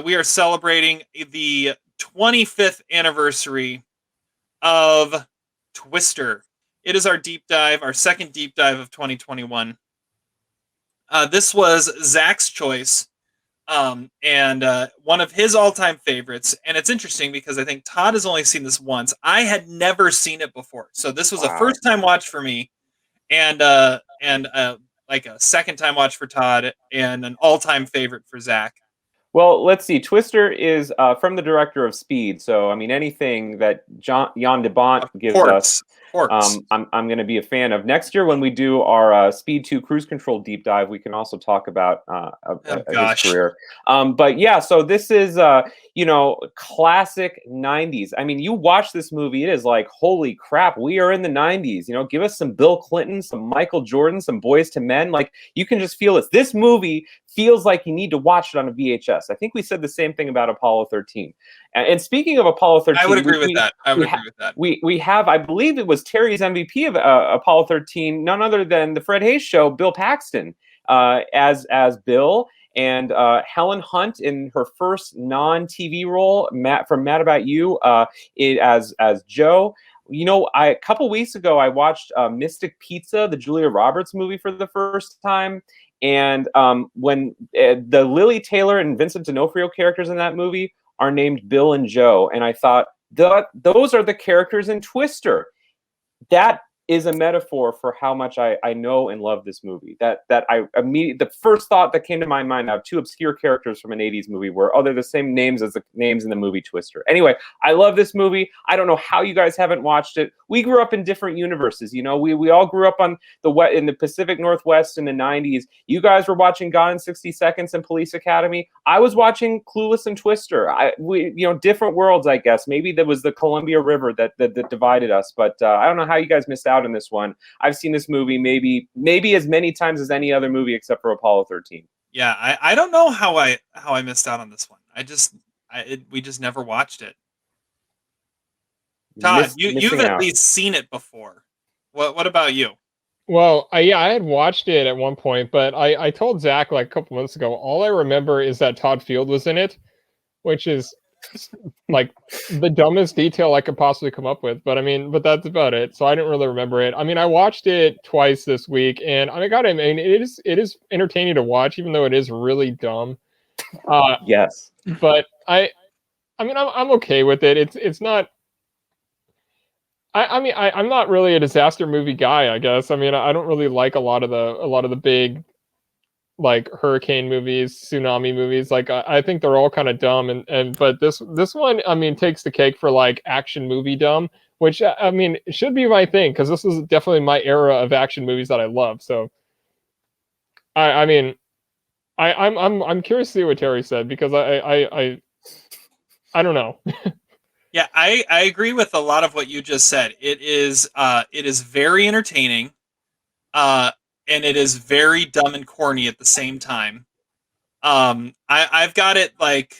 we are celebrating the 25th anniversary of Twister. It is our deep dive, our second deep dive of 2021. This was Zach's choice, and one of his all-time favorites. And it's interesting because I think Todd has only seen this once. I had never seen it before, so this was a first-time watch for me, and like a second-time watch for Todd, and an all-time favorite for Zach. Well, let's see. Twister is from the director of Speed, so I mean anything that Jan de Bont gives us, I'm going to be a fan of. Next year, when we do our Speed 2 Cruise Control deep dive, we can also talk about his career. But yeah, so this is classic 90s. I mean, you watch this movie, it is like, holy crap, we are in the 90s. Give us some Bill Clinton, some Michael Jordan, some Boyz II Men. Like, you can just feel it. This movie feels like you need to watch it on a VHS. I think we said the same thing about Apollo 13. And speaking of Apollo 13, I would agree with that. We have, I believe it was Terry's MVP of Apollo 13, none other than the Fred Hayes Show, Bill Paxton, as Bill, and Helen Hunt in her first non-TV role, from Mad About You, as Joe. A couple weeks ago, I watched Mystic Pizza, the Julia Roberts movie, for the first time. And when the Lily Taylor and Vincent D'Onofrio characters in that movie are named Bill and Joe, and I thought, those are the characters in Twister. That is a metaphor for how much I know and love this movie. The first thought that came to my mind, I have two obscure characters from an 80s movie were, they're the same names as the names in the movie Twister. Anyway, I love this movie. I don't know how you guys haven't watched it. We grew up in different universes. We all grew up in the Pacific Northwest in the 90s. You guys were watching Gone in 60 Seconds and Police Academy. I was watching Clueless and Twister. Different worlds, I guess. Maybe there was the Columbia River that divided us, but I don't know how you guys missed out on this one. I've seen this movie maybe as many times as any other movie except for Apollo 13. Yeah, I don't know how I missed out on this one. We just never watched it. Todd, you've at least seen it before. What about you? Well, I had watched it at one point, but I told Zach like a couple months ago, all I remember is that Todd Field was in it, which is like the dumbest detail I could possibly come up with. But that's about it. So I didn't really remember it. I mean, I watched it twice this week, and it is entertaining to watch, even though it is really dumb. Yes. But I'm okay with it. It's not. I'm not really a disaster movie guy, I guess. I mean, I don't really like a lot of the big, like, hurricane movies, tsunami movies. Like, I think they're all kind of dumb, but this one, I mean, takes the cake for like action movie dumb, which it should be my thing, because this is definitely my era of action movies that I love. So, I'm curious to see what Terry said, because I don't know. Yeah, I agree with a lot of what you just said. It is very entertaining, and it is very dumb and corny at the same time. I've got it at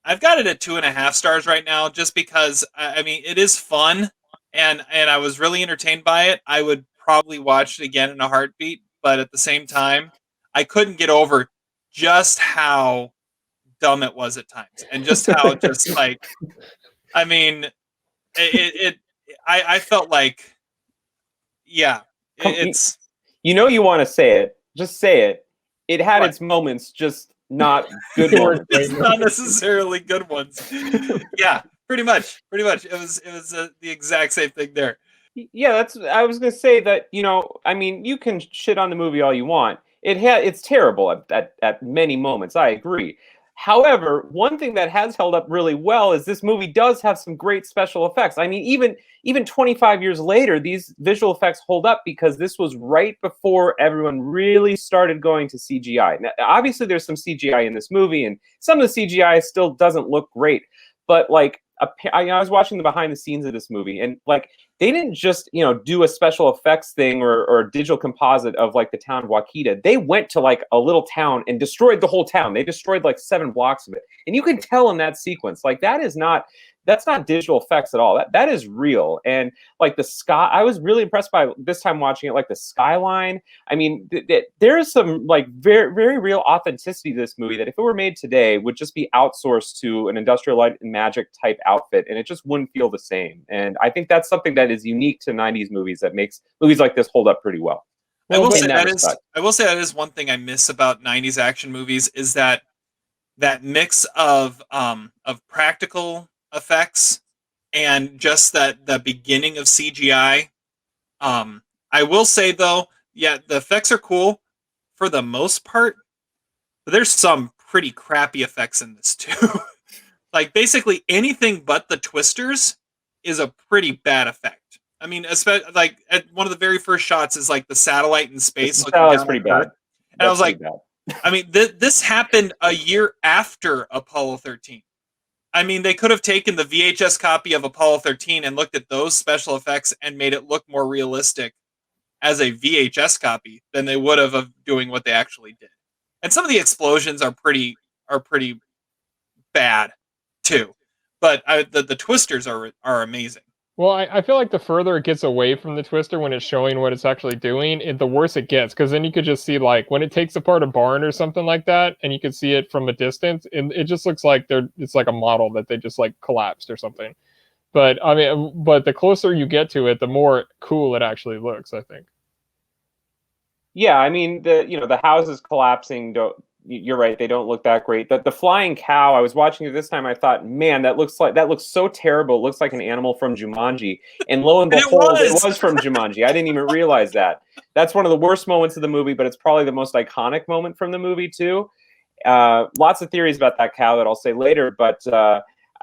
2.5 stars right now, just because it is fun, and I was really entertained by it. I would probably watch it again in a heartbeat, but at the same time, I couldn't get over just how dumb it was at times, and just how just like. I felt like, yeah, it's. You want to say it. Just say it. It had its moments, just not good ones. It's not necessarily good ones. Yeah, pretty much. It was the exact same thing there. Yeah, I was going to say that, you can shit on the movie all you want. It's terrible at many moments. I agree. However, one thing that has held up really well is this movie does have some great special effects. I mean, even 25 years later, these visual effects hold up, because this was right before everyone really started going to CGI. Now, obviously, there's some CGI in this movie, and some of the CGI still doesn't look great. But like, I was watching the behind the scenes of this movie, and like, they didn't just, do a special effects thing or a digital composite of like the town of Wakita. They went to like a little town and destroyed the whole town. They destroyed like 7 blocks of it. And you can tell in that sequence, like that's not digital effects at all. That is real. And like the sky, I was really impressed by this time watching it, like the skyline. I mean, there is some like very, very real authenticity to this movie that if it were made today would just be outsourced to an Industrial Light and Magic type outfit, and it just wouldn't feel the same. And I think that's something that is unique to 90s movies that makes movies like this hold up pretty well. I will say that is one thing I miss about 90s action movies is that mix of practical effects and just the beginning of CGI. I will say though, yeah, the effects are cool for the most part, but there's some pretty crappy effects in this too. Like basically anything but the twisters is a pretty bad effect. I mean, especially like at one of the very first shots is like the satellite in space. That's pretty bad. And I was like, I mean, this happened a year after Apollo 13. I mean, they could have taken the VHS copy of Apollo 13 and looked at those special effects and made it look more realistic as a VHS copy than they would have of doing what they actually did. And some of the explosions are pretty bad too, but the twisters are amazing. Well, I feel like the further it gets away from the twister when it's showing what it's actually doing, the worse it gets. Because then you could just see, like, when it takes apart a barn or something like that, and you can see it from a distance, it just looks like it's like a model that they just, like, collapsed or something. But, I mean, the closer you get to it, the more cool it actually looks, I think. Yeah, I mean, the houses collapsing you're right, they don't look that great. The flying cow, I was watching it this time, I thought, man, that looks so terrible. It looks like an animal from Jumanji. And lo and behold, it was from Jumanji. I didn't even realize that. That's one of the worst moments of the movie, but it's probably the most iconic moment from the movie too. Lots of theories about that cow that I'll say later, but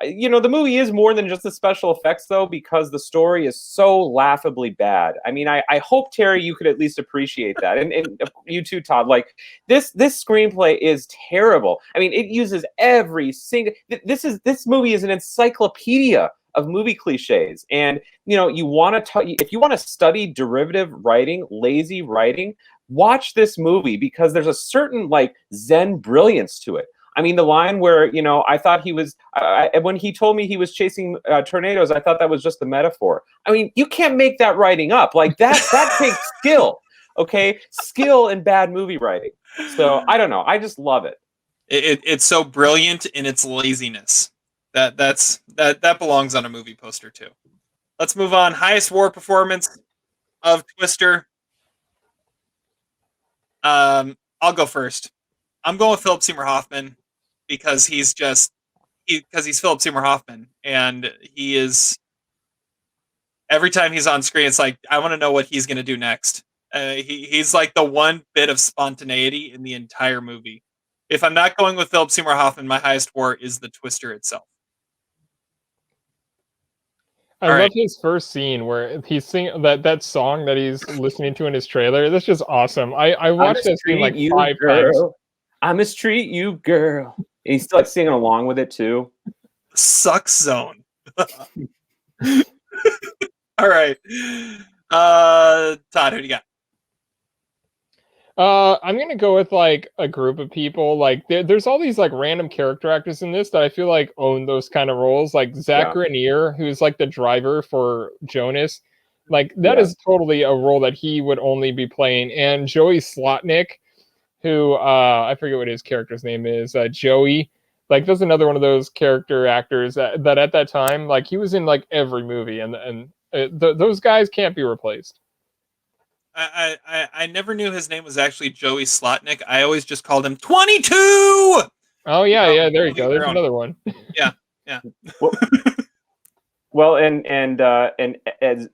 the movie is more than just the special effects, though, because the story is so laughably bad. I mean, I hope, Terry, you could at least appreciate that. And you too, Todd. Like, this screenplay is terrible. I mean, it uses every single... This movie is an encyclopedia of movie cliches. And, you want to... If you want to study derivative writing, lazy writing, watch this movie, because there's a certain, like, Zen brilliance to it. I mean, the line where, I thought he was, when he told me he was chasing tornadoes, I thought that was just a metaphor. I mean, you can't make that writing up. Like, that takes skill, okay? Skill in bad movie writing. So, I don't know. I just love it. It's so brilliant in its laziness. That belongs on a movie poster, too. Let's move on. Highest war performance of Twister. I'll go first. I'm going with Philip Seymour Hoffman because he's Philip Seymour Hoffman, and he is, every time he's on screen, it's like, I want to know what he's going to do next. He's like the one bit of spontaneity in the entire movie. If I'm not going with Philip Seymour Hoffman, my highest war is the twister itself. I love his first scene where he's singing that song that he's listening to in his trailer. That's just awesome. I watched that scene like 5 times. I mistreat you, girl. And he's still like singing along with it too. Suck zone. All right. Todd, who do you got? I'm gonna go with like a group of people. Like there's all these like random character actors in this that I feel like own those kind of roles. Like Zach Grenier, who's like the driver for Jonas. Like that is totally a role that he would only be playing. And Joey Slotnick, who I forget what his character's name is. Joey. Like there's another one of those character actors that at that time, like he was in like every movie, and those guys can't be replaced. I never knew his name was actually Joey Slotnick. I always just called him 22. Oh yeah, there you go. There's another one. Yeah. Well, and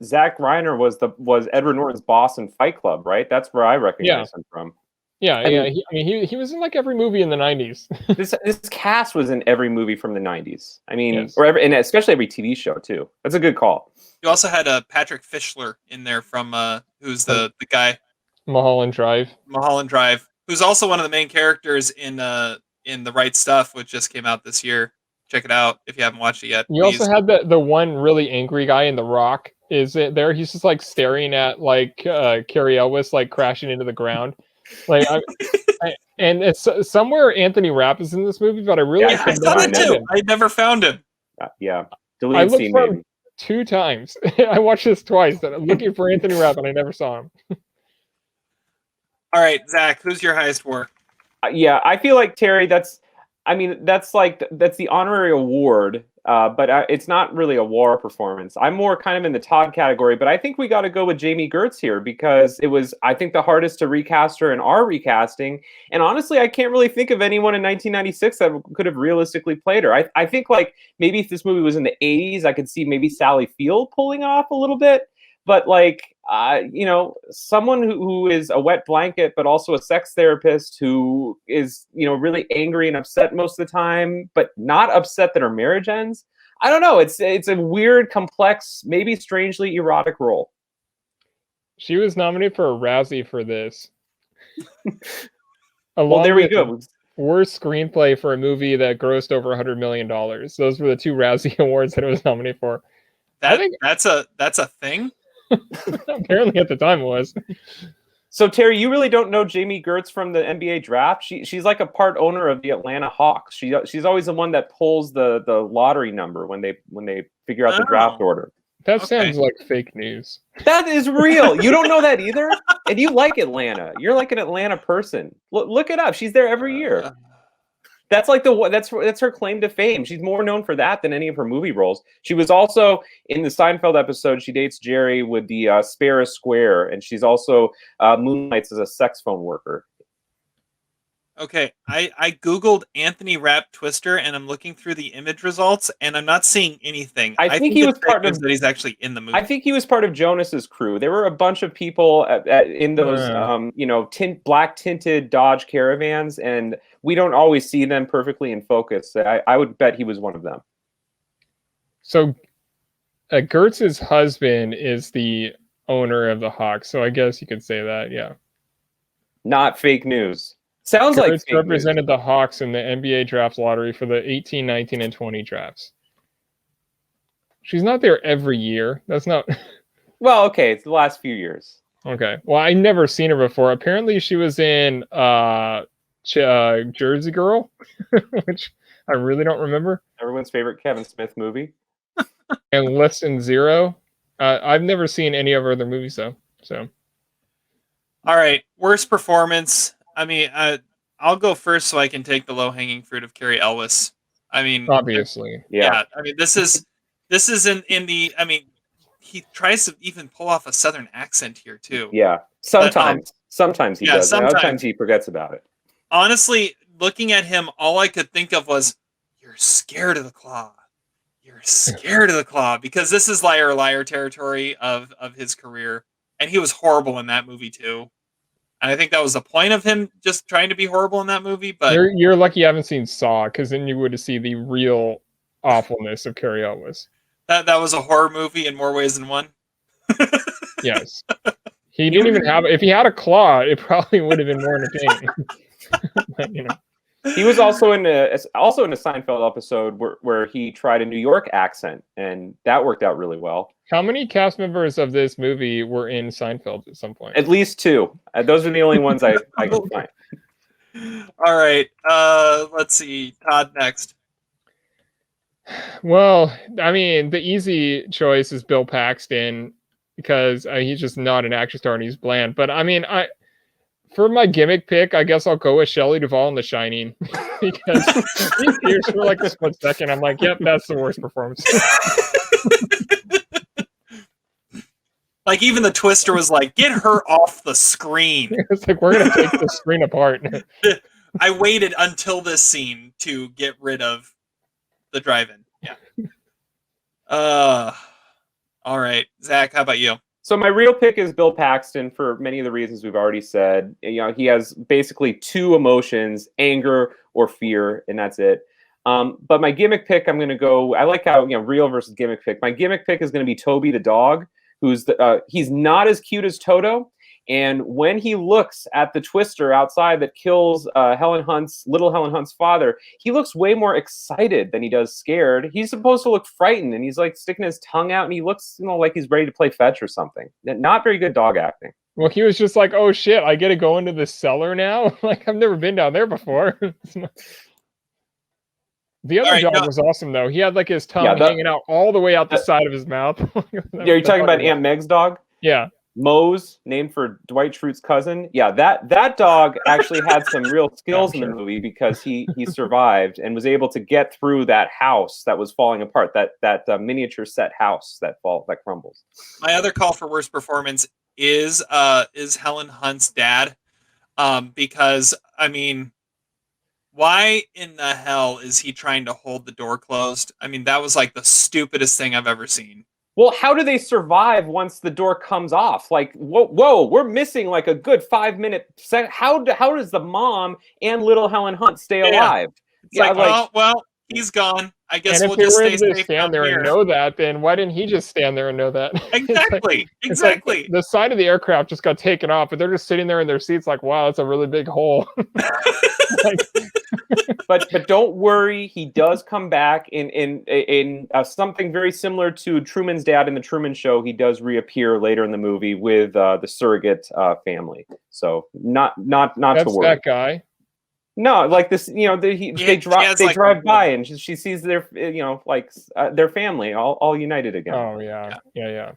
Zach Reiner was Edward Norton's boss in Fight Club, right? That's where I recognize him from. Yeah. He was in like every movie in the 90s. This cast was in every movie from the 90s. I mean, and especially every TV show too. That's a good call. You also had Patrick Fischler in there from who's the guy Mulholland Drive, who's also one of the main characters in The Right Stuff, which just came out this year. Check it out if you haven't watched it yet. You also had the one really angry guy in The Rock is it there? He's just like staring at like Cary Elwes like crashing into the ground. Like and it's somewhere Anthony Rapp is in this movie, but I really Yeah, I thought it too. I never found him. Yeah, I deleted looked scene for maybe. him 2 times. I watched this twice. And I'm looking for Anthony Rapp, and I never saw him. All right, Zach, who's your highest war? Yeah, I feel like Terry. That's the honorary award, but it's not really a war performance. I'm more kind of in the Todd category, but I think we got to go with Jami Gertz here because it was, I think, the hardest to recast her in our recasting. And honestly, I can't really think of anyone in 1996 that could have realistically played her. I think like maybe if this movie was in the 80s, I could see maybe Sally Field pulling off a little bit. But like, someone who is a wet blanket, but also a sex therapist who is, really angry and upset most of the time, but not upset that her marriage ends. I don't know. It's a weird, complex, maybe strangely erotic role. She was nominated for a Razzie for this. Well, there we go. Worst screenplay for a movie that grossed over $100 million. Those were the 2 Razzie awards that it was nominated for. That's a thing. Apparently at the time it was. So Terry, you really don't know Jami Gertz from the NBA draft? She's like a part owner of the Atlanta Hawks. She's always the one that pulls the lottery number when they figure out the draft order. That sounds like fake news. That is real. You don't know that either? And you like Atlanta. You're like an Atlanta person. Look it up. She's there every year. That's like that's her claim to fame. She's more known for that than any of her movie roles. She was also in the Seinfeld episode. She dates Jerry with the Spare a Square, and she's also moonlights as a sex phone worker. Okay, I googled Anthony Rapp Twister, and I'm looking through the image results, and I'm not seeing anything. I think he was part of that. He's actually in the movie. I think he was part of Jonas's crew. There were a bunch of people in those, black tinted Dodge Caravans, and we don't always see them perfectly in focus. I would bet he was one of them. So, Gertz's husband is the owner of the Hawks, so I guess you could say that, yeah. Not fake news. Sounds Gertz like fake represented news. the Hawks in the NBA draft lottery for the 18, 19, and 20 drafts. She's not there every year. That's not... Well, okay, it's the last few years. Okay. Well, I never seen her before. Apparently, she was in Jersey Girl, which I really don't remember. Everyone's favorite Kevin Smith movie. And Less Than Zero. I've never seen any of her other movies, though. So, all right, worst performance. I mean, I'll go first so I can take the low-hanging fruit of Cary Elwes. I mean, obviously, yeah. I mean, this is in the. I mean, he tries to even pull off a Southern accent here too. Yeah, sometimes he does. Sometimes he forgets about it. Honestly, looking at him, all I could think of was, "You're scared of the claw. You're scared of the claw," because this is liar liar territory of his career, and he was horrible in that movie too. And I think that was the point of him just trying to be horrible in that movie. But you're lucky you haven't seen Saw, because then you would have seen the real awfulness of Cary Elwes. That was a horror movie in more ways than one. Yes, he didn't even have. If he had a claw, it probably would have been more entertaining. But, he was also in a Seinfeld episode where he tried a New York accent, and that worked out really well. How many cast members of this movie were in Seinfeld at some point? At least 2. Those are the only ones I can find. All right. Let's see. Todd next. Well, I mean, the easy choice is Bill Paxton, because he's just not an action star and he's bland. But I mean, for my gimmick pick, I guess I'll go with Shelley Duvall in The Shining, because he's here for like a split second. I'm like, yep, that's the worst performance. Like, even the Twister was like, get her off the screen. It's like, we're going to take the screen apart. I waited until this scene to get rid of the drive-in. Yeah. All right. Zach, how about you? So my real pick is Bill Paxton for many of the reasons we've already said. He has basically 2 emotions, anger or fear, and that's it. But my gimmick pick, I'm going to go, I like how, real versus gimmick pick. My gimmick pick is going to be Toby the dog, who's he's not as cute as Toto. And when he looks at the twister outside that kills little Helen Hunt's father, he looks way more excited than he does scared. He's supposed to look frightened, and he's like sticking his tongue out, and he looks, like he's ready to play fetch or something. Not very good dog acting. Well, he was just like, "Oh shit, I get to go into the cellar now." Like, I've never been down there before. The other dog was awesome, though. He had like his tongue hanging out all the way out the side of his mouth. Are you talking about Aunt Meg's dog? Yeah. Mose, named for Dwight Schrute's cousin. Yeah, that dog actually had some real skills in the movie because he survived and was able to get through that house that was falling apart, that miniature set house that crumbles. My other call for worst performance is Helen Hunt's dad, because I mean, why in the hell is he trying to hold the door closed? I mean, that was like the stupidest thing I've ever seen. Well, how do they survive once the door comes off? Like, whoa, we're missing like a good 5 minute second. How does the mom and little Helen Hunt stay alive? It's well, he's gone. I guess and we'll just stay to safe stand there here. And know that, then why didn't he just stand there and know that? Exactly. Exactly. Like the side of the aircraft just got taken off, but they're just sitting there in their seats like, wow, that's a really big hole. But don't worry, he does come back in something very similar to Truman's dad in the Truman Show. He does reappear later in the movie with the surrogate family. So not to worry. That guy. No, like this, they drive by and she sees their, their family all united again. Oh yeah.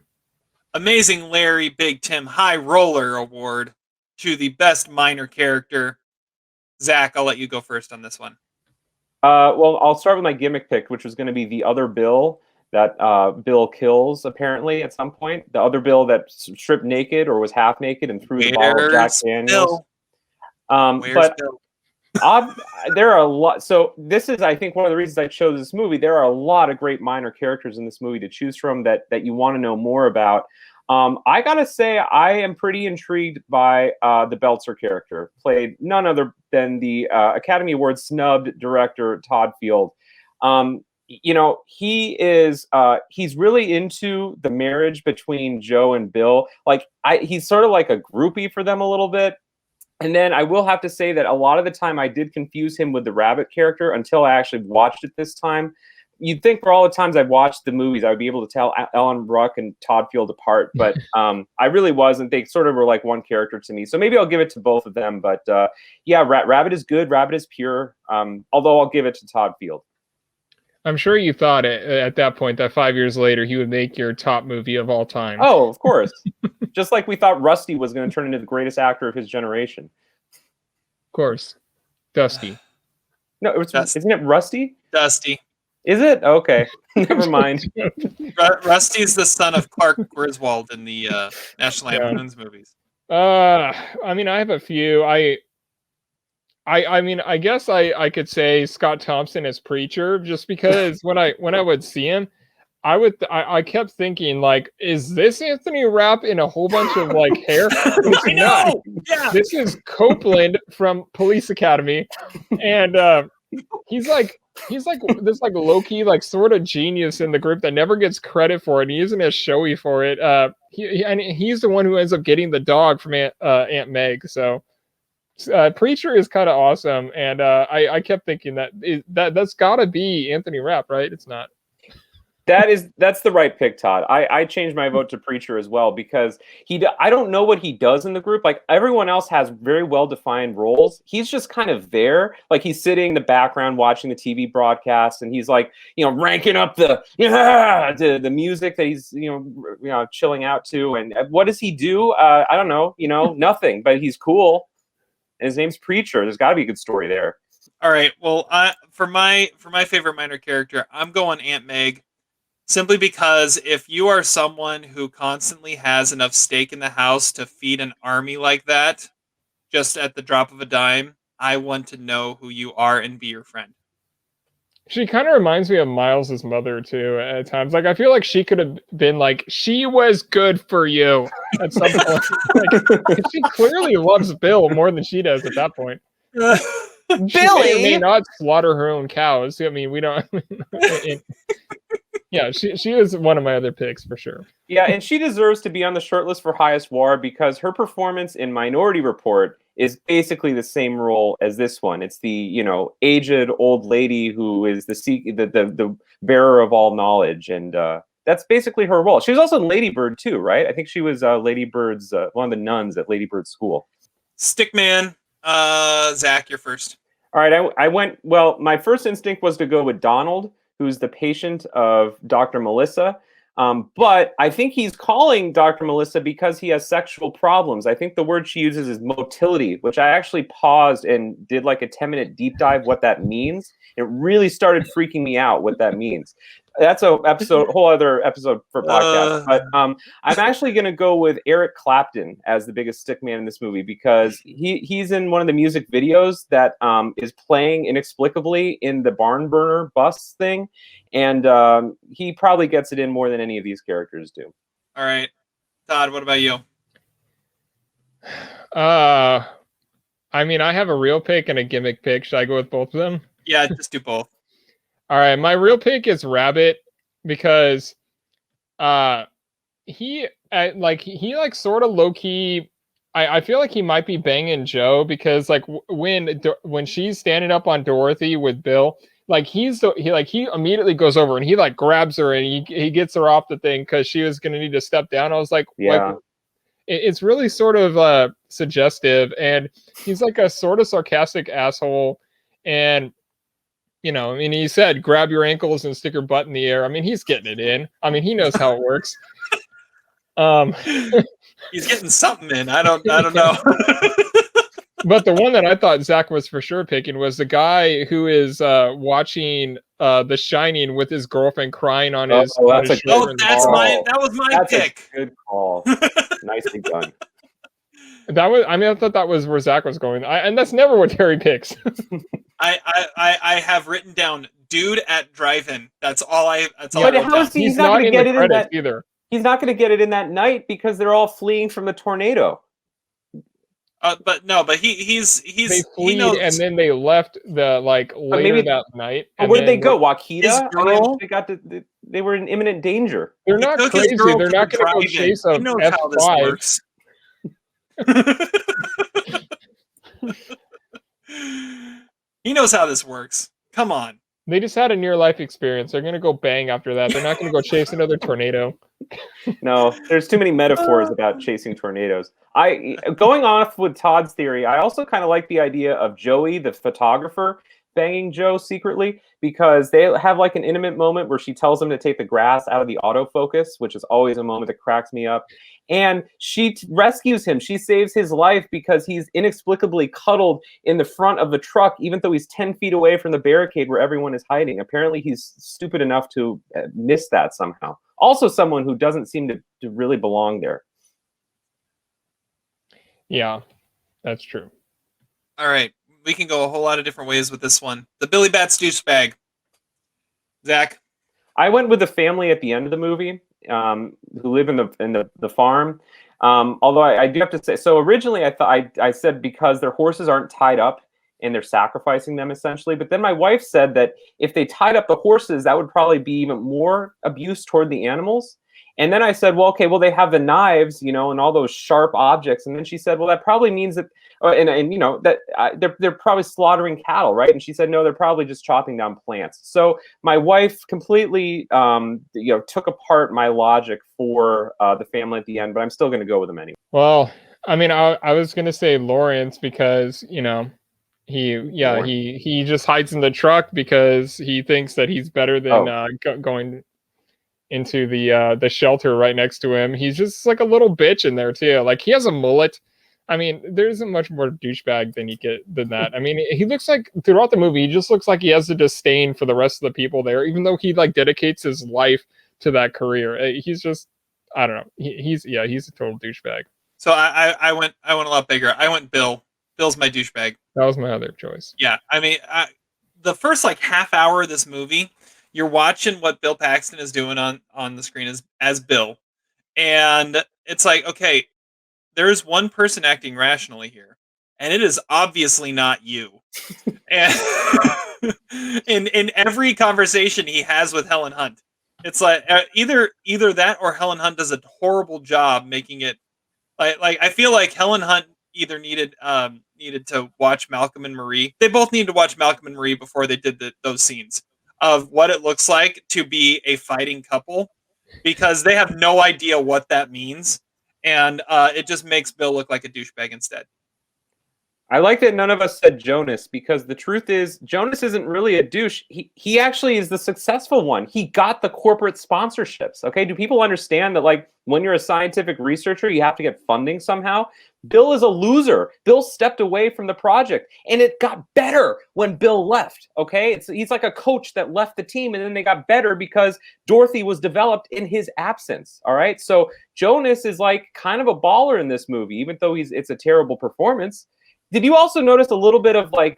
Amazing Larry Big Tim High Roller Award to the best minor character. Zach, I'll let you go first on this one. Well, I'll start with my gimmick pick, which was going to be the other Bill that Bill kills apparently at some point. The other Bill that stripped naked or was half naked and threw the bottle of Jack Daniels. But Bill? There are a lot. So this is, I think, one of the reasons I chose this movie. There are a lot of great minor characters in this movie to choose from that you want to know more about. I gotta say, I am pretty intrigued by the Belzer character, played none other than the Academy Award snubbed director Todd Field. He's really into the marriage between Joe and Bill. He's sort of like a groupie for them a little bit. And then I will have to say that a lot of the time I did confuse him with the rabbit character until I actually watched it this time. You'd think for all the times I've watched the movies, I would be able to tell Alan Ruck and Todd Field apart, but I really wasn't. They sort of were like one character to me. So maybe I'll give it to both of them. But Rabbit is good. Rabbit is pure. Although I'll give it to Todd Field. I'm sure you thought at that point that 5 years later he would make your top movie of all time. Oh, of course. Just like we thought Rusty was going to turn into the greatest actor of his generation. Of course. Dusty. No, isn't it Rusty? Dusty. Is it? Okay. Never mind. Rusty's the son of Clark Griswold in the National Lampoon's movies. I mean, I have a few. I mean, I guess I could say Scott Thompson as Preacher, just because when I would see him, I kept thinking, like, is this Anthony Rapp in a whole bunch of like hair? It's not. Yeah. This is Copeland from Police Academy, and he's like this like low-key like sort of genius in the group that never gets credit for it. And he isn't as showy for it. He's the one who ends up getting the dog from Aunt Meg. So Preacher is kind of awesome, and I kept thinking that's got to be Anthony Rapp, right? It's not. That's the right pick, Todd. I changed my vote to Preacher as well because I don't know what he does in the group. Like everyone else has very well-defined roles. He's just kind of there. Like he's sitting in the background watching the TV broadcast, and he's like, ranking up the music that he's chilling out to. And what does he do? I don't know. Nothing. But he's cool. And his name's Preacher. There's got to be a good story there. All right. Well, for my favorite minor character, I'm going Aunt Meg. Simply because if you are someone who constantly has enough steak in the house to feed an army like that, just at the drop of a dime, I want to know who you are and be your friend. She kind of reminds me of Miles's mother too at times. Like I feel like she could have been like, she was good for you at some point. Like, she clearly loves Bill more than she does at that point. Billy may not slaughter her own cows. I mean, we don't. Yeah, she was one of my other picks for sure. Yeah, and she deserves to be on the shortlist for highest WAR because her performance in Minority Report is basically the same role as this one. It's the aged old lady who is the bearer of all knowledge, and that's basically her role. She was also in Lady Bird too, right? I think she was Lady Bird's one of the nuns at Lady Bird's school. Stickman, Zach, you're first. All right, I went. Well, my first instinct was to go with Donald, who's the patient of Dr. Melissa. But I think he's calling Dr. Melissa because he has sexual problems. I think the word she uses is motility, which I actually paused and did like a 10-minute deep dive what that means. It really started freaking me out what that means. That's a whole other episode for podcast. But I'm actually going to go with Eric Clapton as the biggest stick man in this movie because he's in one of the music videos that is playing inexplicably in the barn burner bus thing. And he probably gets it in more than any of these characters do. All right. Todd, what about you? I mean, I have a real pick and a gimmick pick. Should I go with both of them? Yeah, just do both. All right, my real pick is Rabbit because he sort of low key. I feel like he might be banging Joe because like when she's standing up on Dorothy with Bill, like he immediately goes over and he like grabs her and he gets her off the thing because she was gonna need to step down. I was like, yeah. It's really sort of suggestive, and he's like a sort of sarcastic asshole, and. I mean, he said, grab your ankles and stick your butt in the air. I mean, he's getting it in. I mean, he knows how it works. He's getting something in. I don't know. But the one that I thought Zach was for sure picking was the guy who is watching The Shining with his girlfriend crying on his shoulder. That was my pick. A good call. Nicely done. I thought that was where Zach was going. And that's never what Terry picks. I have written down dude at drive-in. That's all I wrote down. He's not going to get it in that either. He's not going to get it in that night because they're all fleeing from the tornado. But he's they fled and then they left the later that night. Where did they go? Wakita? They were in imminent danger. They're not crazy. They're not going to go chase a F5. He knows how this works. Come on. They just had a near-life experience. They're going to go bang after that. They're not going to go chase another tornado. No, there's too many metaphors about chasing tornadoes. Going off with Todd's theory, I also kind of like the idea of Joey, the photographer, banging Joe secretly because they have like an intimate moment where she tells him to take the grass out of the autofocus, which is always a moment that cracks me up. And she rescues him. She saves his life because he's inexplicably cuddled in the front of the truck, even though he's 10 feet away from the barricade where everyone is hiding. Apparently, he's stupid enough to miss that somehow. Also, someone who doesn't seem to really belong there. Yeah, that's true. All right. We can go a whole lot of different ways with this one. The Billy Bats douchebag. Zach? I went with the family at the end of the movie. Who live in the farm. Although I do have to say, so originally I thought I said because their horses aren't tied up and they're sacrificing them essentially. But then my wife said that if they tied up the horses, that would probably be even more abuse toward the animals. And then I said, well, okay, well, they have the knives, and all those sharp objects. And then she said, well, that probably means that, that they're probably slaughtering cattle, right? And she said, no, they're probably just chopping down plants. So my wife completely, took apart my logic for the family at the end, but I'm still going to go with them anyway. Well, I mean, I was going to say Lawrence because, he just hides in the truck because he thinks that he's better than going into the shelter right next to him. He's just like a little bitch in there too. Like he has a mullet. I mean, there isn't much more douchebag than that. I mean, he looks like throughout the movie, he just looks like he has a disdain for the rest of the people there, even though he dedicates his life to that career. He's just, I don't know. He's a total douchebag. So I went a lot bigger. I went Bill. Bill's my douchebag. That was my other choice. Yeah, I mean, the first half hour of this movie, you're watching what Bill Paxton is doing on the screen as Bill, and it's like, okay, there is one person acting rationally here, and it is obviously not you. And in every conversation he has with Helen Hunt, It's like either that or Helen Hunt does a horrible job making it like I feel like Helen Hunt either needed to watch Malcolm and Marie. They both needed to watch Malcolm and Marie before they did those scenes of what it looks like to be a fighting couple, because they have no idea what that means, and it just makes Bill look like a douchebag instead. I like that none of us said Jonas, because the truth is Jonas isn't really a douche. He actually is the successful one. He got the corporate sponsorships. Okay, do people understand that, like, when you're a scientific researcher, you have to get funding somehow? Bill is a loser. Bill stepped away from the project, and it got better when Bill left. Okay, he's like a coach that left the team, and then they got better because Dorothy was developed in his absence. All right, so Jonas is like kind of a baller in this movie, even though it's a terrible performance. Did you also notice a little bit of like,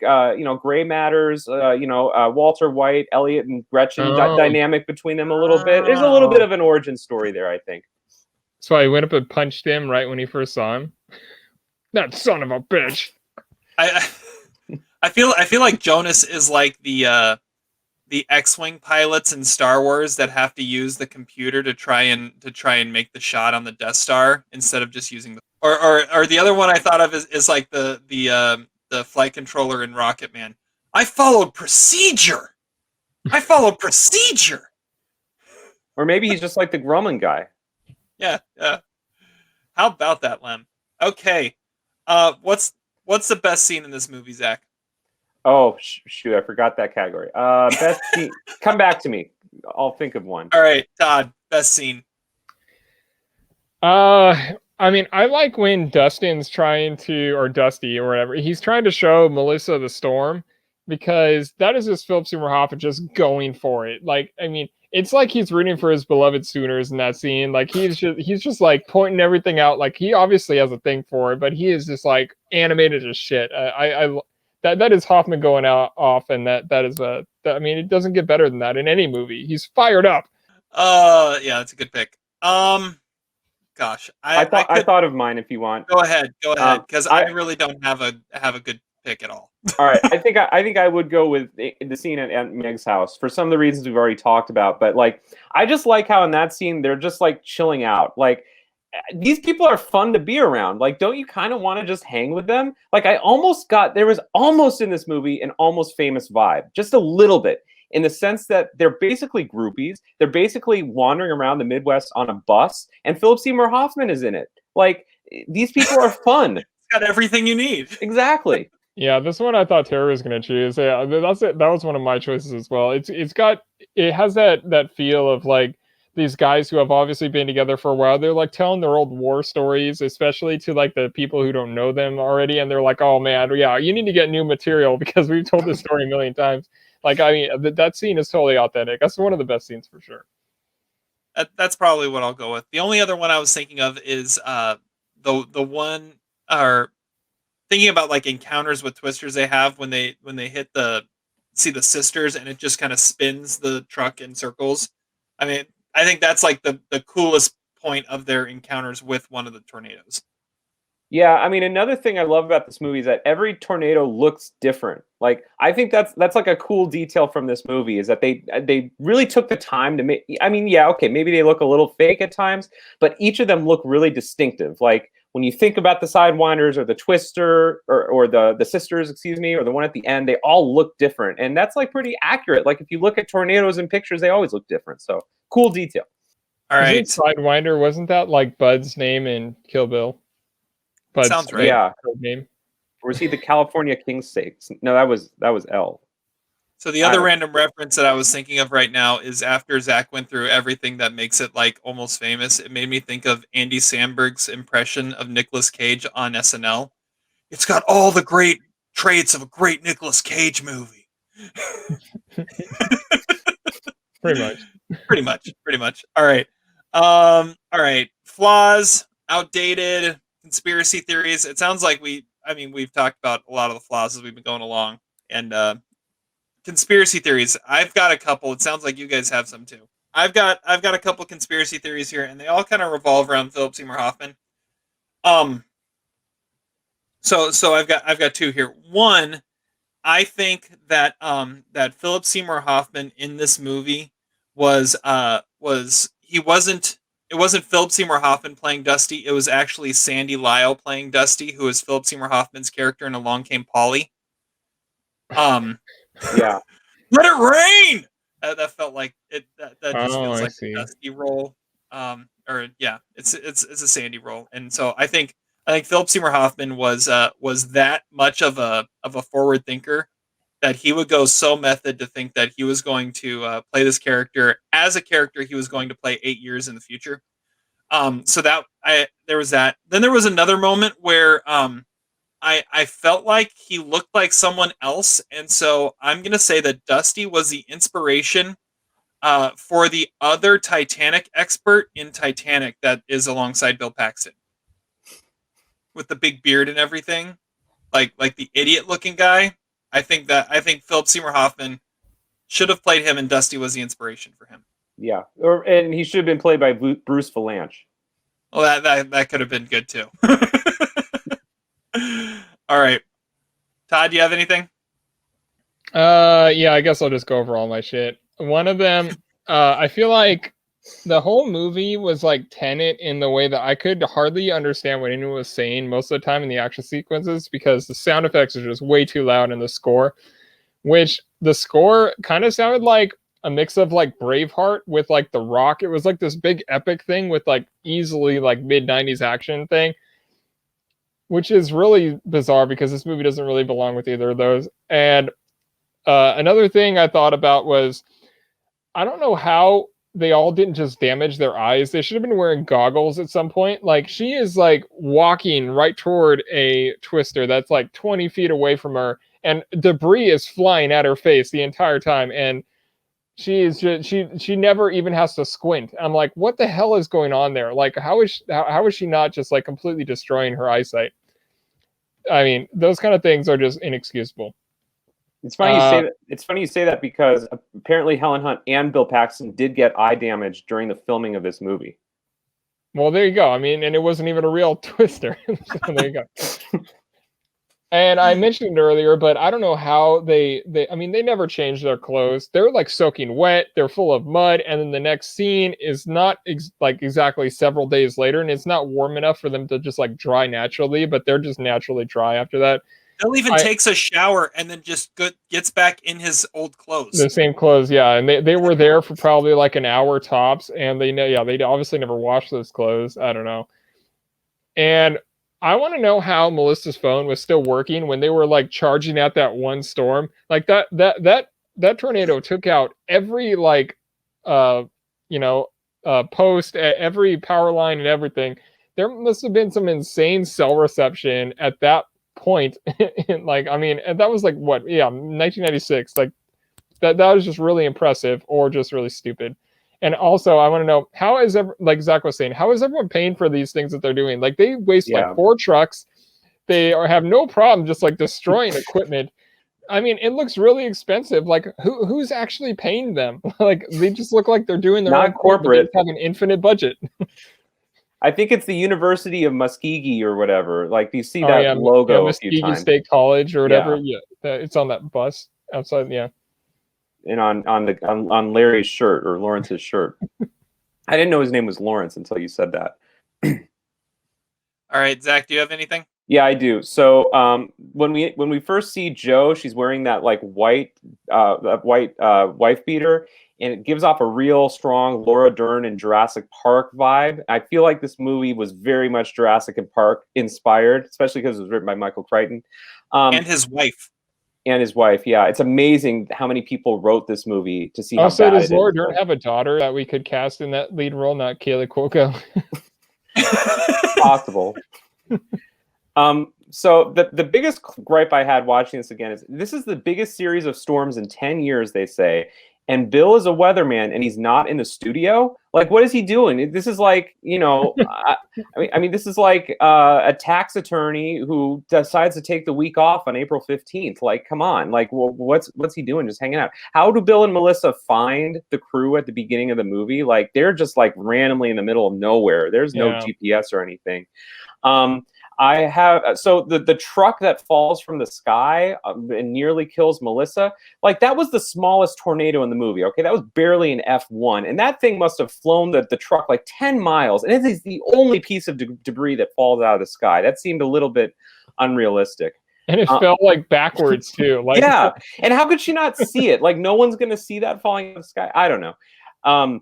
gray matters, Walter White, Elliot, and Gretchen dynamic between them a little bit? There's a little bit of an origin story there, I think. So I went up and punched him right when he first saw him. That son of a bitch. I feel like Jonas is like the X-wing pilots in Star Wars that have to use the computer to try and make the shot on the Death Star instead of just using the or the other one I thought of is like the flight controller in Rocket Man. I followed procedure. Or maybe he's just like the Grumman guy. Yeah. How about that, Lem? Okay. What's the best scene in this movie, Zach? Oh, shoot, I forgot that category. Best scene. Come back to me. I'll think of one. All right, Todd, best scene. I mean, I like when Dustin's trying to, or Dusty or whatever, he's trying to show Melissa the storm, because that is just Philip Seymour Hoffman just going for it. Like, I mean, it's like he's rooting for his beloved Sooners in that scene. Like, he's just like pointing everything out. Like, he obviously has a thing for it, but he is just like animated as shit. That is Hoffman going off, and that is I mean, it doesn't get better than that in any movie. He's fired up. Yeah, that's a good pick. Gosh, I thought of mine if you want. Go ahead, because I really don't have a good pick at all. All right, I think I would go with the scene at Aunt Meg's house for some of the reasons we've already talked about. But like, I just like how in that scene they're just like chilling out. Like, these people are fun to be around. Like, don't you kind of want to just hang with them? Like, there was almost in this movie an Almost Famous vibe, just a little bit, in the sense that they're basically groupies. They're basically wandering around the Midwest on a bus, and Philip Seymour Hoffman is in it. Like, these people are fun. It's got everything you need. Exactly. Yeah, this one I thought Tara was going to choose. Yeah, that's it. That was one of my choices as well. It has that feel of like these guys who have obviously been together for a while. They're like telling their old war stories, especially to like the people who don't know them already, and they're like, "Oh man, yeah, you need to get new material because we've told this story a million times." Like, I mean, that scene is totally authentic. That's one of the best scenes for sure. That's probably what I'll go with. The only other one I was thinking of is the one, or thinking about like encounters with twisters they have when they see the sisters, and it just kind of spins the truck in circles. I mean, I think that's like the coolest point of their encounters with one of the tornadoes. Yeah, I mean, another thing I love about this movie is that every tornado looks different. Like, I think that's like a cool detail from this movie, is that they really took the time to make. I mean, yeah, okay, maybe they look a little fake at times, but each of them look really distinctive. Like, when you think about the Sidewinders or the Twister or the sisters, excuse me, or the one at the end, they all look different, and that's like pretty accurate. Like, if you look at tornadoes in pictures, they always look different. So cool detail. All right, Sidewinder, wasn't that like Bud's name in Kill Bill? Bud's sounds right. Yeah. Name. Or was he the California King's Sakes? No, that was L. So the other random reference that I was thinking of right now is after Zach went through everything that makes it like Almost Famous, it made me think of Andy Samberg's impression of Nicolas Cage on SNL. It's got all the great traits of a great Nicolas Cage movie. Pretty much. All right. All right. Flaws, outdated, conspiracy theories. It sounds like we've talked about a lot of the flaws as we've been going along. And conspiracy theories. I've got a couple. It sounds like you guys have some too. I've got a couple conspiracy theories here, and they all kind of revolve around Philip Seymour Hoffman. So I've got two here. One, I think that that Philip Seymour Hoffman in this movie was it wasn't Philip Seymour Hoffman playing Dusty. It was actually Sandy Lyle playing Dusty, who is Philip Seymour Hoffman's character in Along Came Polly. Yeah. Let it rain. That felt like it. That just Oh, feels I like see. a Dusty role. It's a Sandy role, and so I think Philip Seymour Hoffman was that much of a forward thinker that he would go so method to think that he was going to play this character as a character he was going to play 8 years in the future. So there was that. Then there was another moment where I felt like he looked like someone else, and so I'm gonna say that Dusty was the inspiration for the other Titanic expert in Titanic that is alongside Bill Paxton, with the big beard and everything, like the idiot looking guy. I think Philip Seymour Hoffman should have played him, and Dusty was the inspiration for him. Yeah, and he should have been played by Bruce Valanche. Well, that could have been good too. All right, Todd, do you have anything? Yeah, I guess I'll just go over all my shit. One of them, I feel like the whole movie was like Tenet in the way that I could hardly understand what anyone was saying most of the time in the action sequences because the sound effects are just way too loud in the score, which the score kind of sounded like a mix of like Braveheart with like The Rock. It was like this big epic thing with like easily like mid-90s action thing, which is really bizarre because this movie doesn't really belong with either of those. And another thing I thought about was, I don't know how they all didn't just damage their eyes. They should have been wearing goggles at some point. Like, she is like walking right toward a twister that's like 20 feet away from her, and debris is flying at her face the entire time. And she is just, she never even has to squint. I'm like, what the hell is going on there? Like, how is she not just like completely destroying her eyesight? I mean, those kind of things are just inexcusable. It's funny you say that. It's funny you say that because apparently Helen Hunt and Bill Paxton did get eye damage during the filming of this movie. Well, there you go. I mean, and it wasn't even a real twister. So there you go. And I mentioned it earlier, but I don't know how they I mean, they never changed their clothes. They're like soaking wet, they're full of mud, and then the next scene is not like exactly several days later, and it's not warm enough for them to just like dry naturally, but they're just naturally dry after that. Bill even takes a shower and then just gets back in his old clothes. The same clothes, yeah. And they were there for probably like an hour tops, and they obviously never washed those clothes. I don't know. And I want to know how Melissa's phone was still working when they were like charging at that one storm. Like that tornado took out every like post, every power line and everything. There must have been some insane cell reception at that point. Like, I mean, and that was like what? Yeah, 1996. Like that was just really impressive, or just really stupid. And also, I want to know, how is like Zach was saying, how is everyone paying for these things that they're doing? Like, they waste like 4 trucks. They have no problem just like destroying equipment. I mean, it looks really expensive. Like, who's actually paying them? Like, they just look like they're doing their own corporate. They have an infinite budget. I think it's the University of Muskogee or whatever. Like, you see that logo a few times. State College or whatever. Yeah, it's on that bus outside. Yeah. And on Larry's shirt or Lawrence's shirt. I didn't know his name was Lawrence until you said that. All right, Zach, do you have anything? Yeah, I do. So when we first see Jo, she's wearing that like white wife beater, and it gives off a real strong Laura Dern and Jurassic Park vibe. I feel like this movie was very much Jurassic Park inspired, especially because it was written by Michael Crichton. And his wife. And his wife, yeah. It's amazing how many people wrote this movie to see how bad it is. Does Laura Dern have a daughter that we could cast in that lead role, not Kaylee Cuoco? Possible. So the biggest gripe I had watching this again is this is the biggest series of storms in 10 years, they say. And Bill is a weatherman, and he's not in the studio. Like, what is he doing? This is like, I mean, this is like a tax attorney who decides to take the week off on April 15th. Like, come on. Like, well, what's he doing? Just hanging out. How do Bill and Melissa find the crew at the beginning of the movie? Like, they're just like randomly in the middle of nowhere. There's no GPS or anything. I have so the truck that falls from the sky and nearly kills Melissa. Like that was the smallest tornado in the movie. Okay, that was barely an F1, and that thing must have flown the truck like 10 miles, and it is the only piece of debris that falls out of the sky. That seemed a little bit unrealistic. And it fell like backwards too. Like yeah, and how could she not see it? Like no one's gonna see that falling out of the sky. I don't know.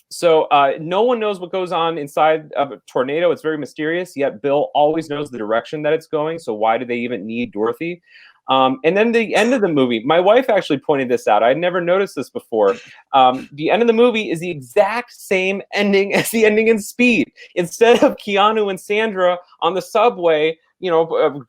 So no one knows what goes on inside of a tornado. It's very mysterious, yet Bill always knows the direction that it's going. So why do they even need Dorothy? And then the end of the movie, my wife actually pointed this out. I'd never noticed this before. The end of the movie is the exact same ending as the ending in Speed. Instead of Keanu and Sandra on the subway, you know,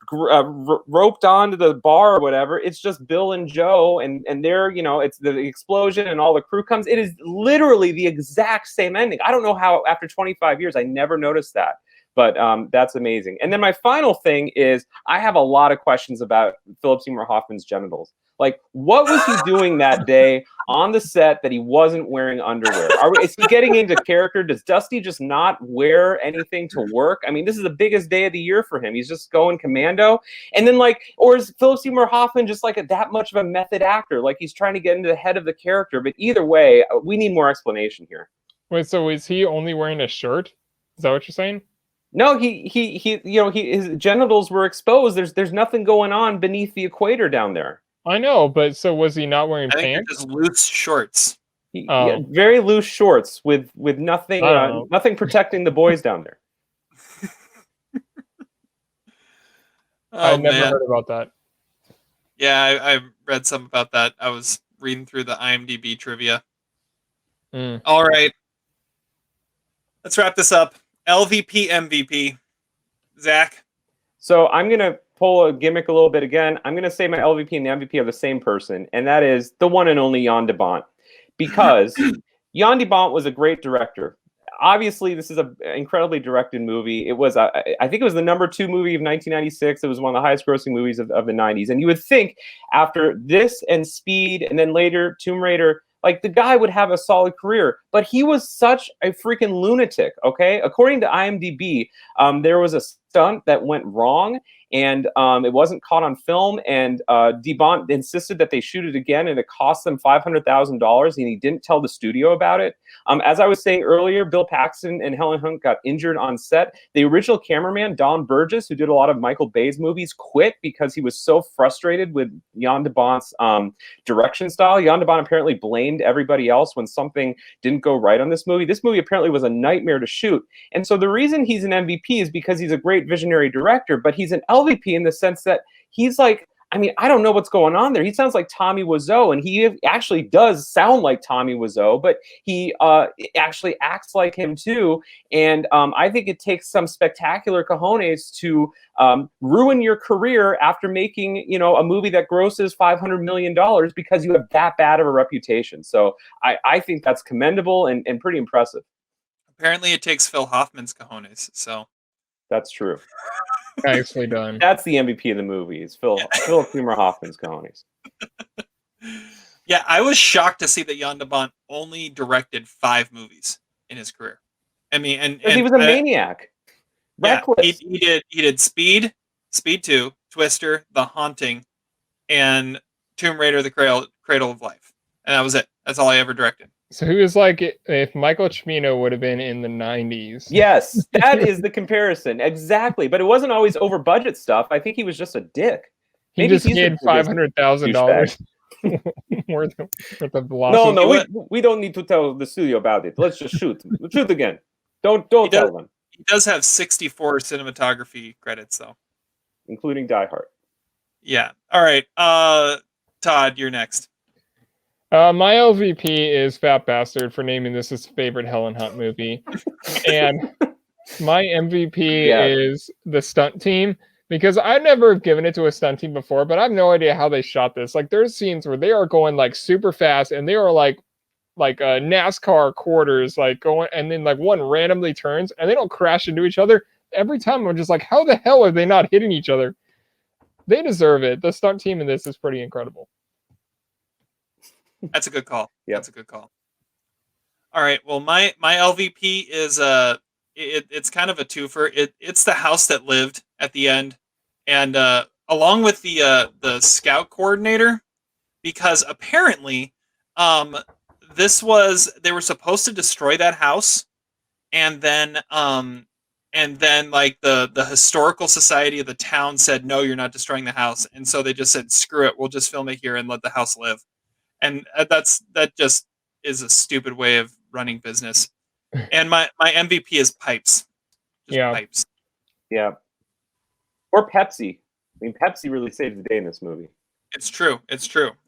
roped onto the bar or whatever, it's just Bill and Joe, and they're, you know, it's the explosion and all the crew comes. It is literally the exact same ending. I don't know how after 25 years I never noticed that, but that's amazing. And then my final thing is I have a lot of questions about Philip Seymour Hoffman's genitals. Like, what was he doing that day on the set that he wasn't wearing underwear? Is he getting into character? Does Dusty just not wear anything to work? I mean, this is the biggest day of the year for him. He's just going commando. And then, like, or is Philip Seymour Hoffman just like that much of a method actor? Like, he's trying to get into the head of the character. But either way, we need more explanation here. Wait, so is he only wearing a shirt? Is that what you're saying? No, his genitals were exposed. There's nothing going on beneath the equator down there. I know, but so was he not wearing I think pants? they're just loose shorts. Yeah, very loose shorts with nothing nothing protecting the boys down there. I never heard about that. Yeah, I read some about that. I was reading through the IMDb trivia. All right. Let's wrap this up. LVP, MVP. Zach? So I'm going to pull a gimmick a little bit again. I'm going to say my LVP and the MVP are the same person, and that is the one and only Jan de Bont. Because Jan de Bont was a great director. Obviously, this is an incredibly directed movie. It was, I think it was the #2 movie of 1996. It was one of the highest grossing movies of the 90s. And you would think after this and Speed and then later Tomb Raider, like the guy would have a solid career, but he was such a freaking lunatic. Okay. According to IMDb, there was a stunt that went wrong and it wasn't caught on film. And de Bont insisted that they shoot it again, and it cost them $500,000, and he didn't tell the studio about it. As I was saying earlier, Bill Paxton and Helen Hunt got injured on set. The original cameraman, Don Burgess, who did a lot of Michael Bay's movies, quit because he was so frustrated with Jan de Bont's direction style. Jan de Bont apparently blamed everybody else when something didn't go right on this movie. This movie apparently was a nightmare to shoot. And so the reason he's an MVP is because he's a great visionary director, but he's an LVP in the sense that he's like, I mean, I don't know what's going on there. He sounds like Tommy Wiseau, and he actually does sound like Tommy Wiseau, but he actually acts like him too. And I think it takes some spectacular cojones to ruin your career after making, you know, a movie that grosses $500 million because you have that bad of a reputation. So I think that's commendable and pretty impressive. Apparently, it takes Phil Hoffman's cojones. So that's true. Nicely done. That's the MVP of the movie. Is Phil Seymour Hoffman's cojones. Yeah, I was shocked to see that Jan de Bont only directed 5 movies in his career. I mean, and he was a maniac. Reckless. Yeah, he did Speed, Speed 2, Twister, The Haunting, and Tomb Raider: The Cradle of Life, and that was it. That's all I ever directed. So he was like if Michael Cimino would have been in the 90s. Yes, that is the comparison. Exactly. But it wasn't always over budget stuff. I think he was just a dick. He just made $500,000 worth of losses. No, we don't need to tell the studio about it. Let's just shoot. Shoot again. Don't tell them. He does have 64 cinematography credits, though. Including Die Hard. Yeah. All right. Todd, you're next. My LVP is Fat Bastard for naming this his favorite Helen Hunt movie. And my MVP is the stunt team, because I've never given it to a stunt team before, but I have no idea how they shot this. Like, there's scenes where they are going like super fast and they are like NASCAR quarters, like going, and then like one randomly turns and they don't crash into each other. Every time I'm just like, how the hell are they not hitting each other? They deserve it. The stunt team in this is pretty incredible. That's a good call. Yeah, that's a good call. All right. Well, my LVP is it's kind of a twofer. It's The House That Lived, at the end, and along with the scout coordinator, because apparently they were supposed to destroy that house, and then like the historical society of the town said, no, you're not destroying the house, and so they just said, screw it, we'll just film it here and let the house live. And that just is a stupid way of running business. And my MVP is Pipes. Just Pipes. Yeah. Or Pepsi. I mean, Pepsi really saves the day in this movie. It's true.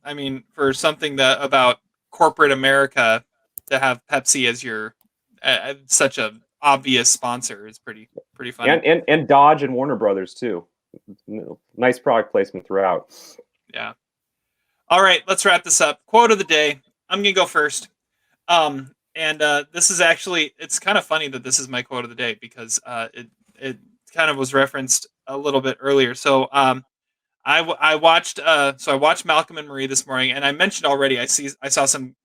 I mean, for something that about corporate America, to have Pepsi as your such a obvious sponsor is pretty funny. And Dodge and Warner Brothers too. Nice product placement throughout. Yeah. All right, let's wrap this up. Quote of the day. I'm gonna go first. And this is actually, it's kind of funny that this is my quote of the day, because it kind of was referenced a little bit earlier. So I watched Malcolm and Marie this morning, and I mentioned already I saw some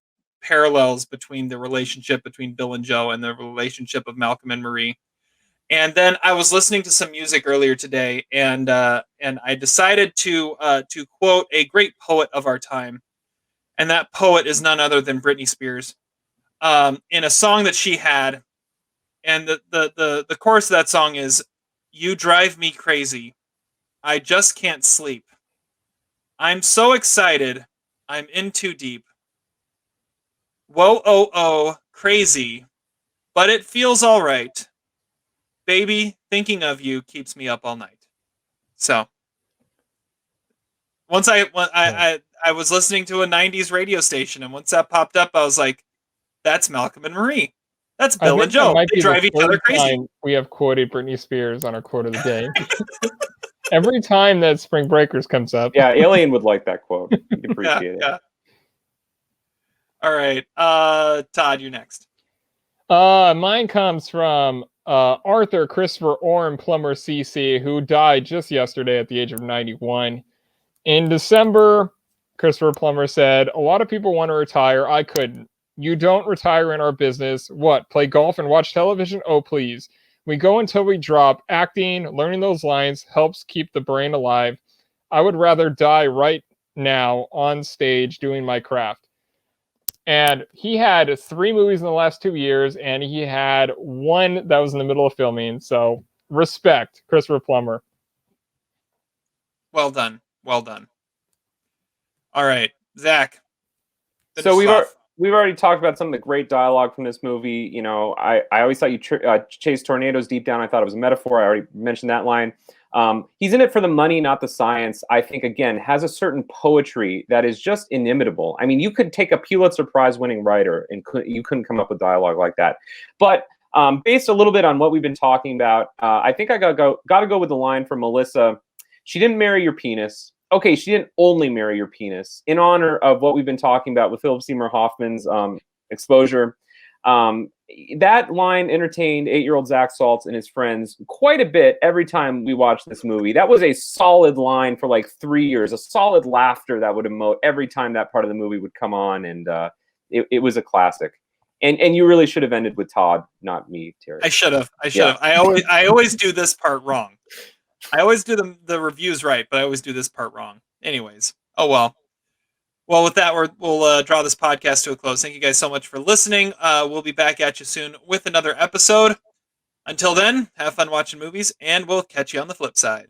parallels between the relationship between Bill and Joe and the relationship of Malcolm and Marie. And then I was listening to some music earlier today, and I decided to quote a great poet of our time, and that poet is none other than Britney Spears, in a song that she had, and the chorus of that song is, "You drive me crazy, I just can't sleep. I'm so excited, I'm in too deep. Whoa, oh, oh, crazy, but it feels all right. Baby, thinking of you keeps me up all night." So, once I was listening to a 90s radio station, and once that popped up, I was like, that's Malcolm and Marie. That's Bill and Joe. They drive each other crazy. We have quoted Britney Spears on our quote of the day. Every time that Spring Breakers comes up. Yeah, Alien would like that quote. He'd appreciate it. Yeah. All right. Todd, you're next. Mine comes from Arthur Christopher Orm Plummer CC, who died just yesterday at the age of 91. In December, Christopher Plummer said, "A lot of people want to retire. I couldn't. You don't retire in our business. What, play golf and watch television? Oh, please. We go until we drop. Acting, learning those lines helps keep the brain alive. I would rather die right now on stage doing my craft." And he had 3 movies in the last 2 years, and he had 1 that was in the middle of filming. So respect, Christopher Plummer. Well done. Well done. All right, Zach. So we've already talked about some of the great dialogue from this movie. You know, I always thought you chase tornadoes deep down. I thought it was a metaphor. I already mentioned that line. He's in it for the money, not the science. I think, again, has a certain poetry that is just inimitable. I mean, you could take a Pulitzer Prize winning writer and you couldn't come up with dialogue like that. But based a little bit on what we've been talking about, I think I got to go with the line from Melissa. She didn't marry your penis. Okay, she didn't only marry your penis. In honor of what we've been talking about with Philip Seymour Hoffman's exposure, that line entertained 8-year-old Zach Saltz and his friends quite a bit every time we watched this movie. That was a solid line for like 3 years, a solid laughter that would emote every time that part of the movie would come on, and it was a classic. And you really should have ended with Todd, not me, Terry. I should have. I always do this part wrong. I always do the reviews right, but I always do this part wrong. Anyways, oh well. Well, with that, we'll draw this podcast to a close. Thank you guys so much for listening. We'll be back at you soon with another episode. Until then, have fun watching movies, and we'll catch you on the flip side.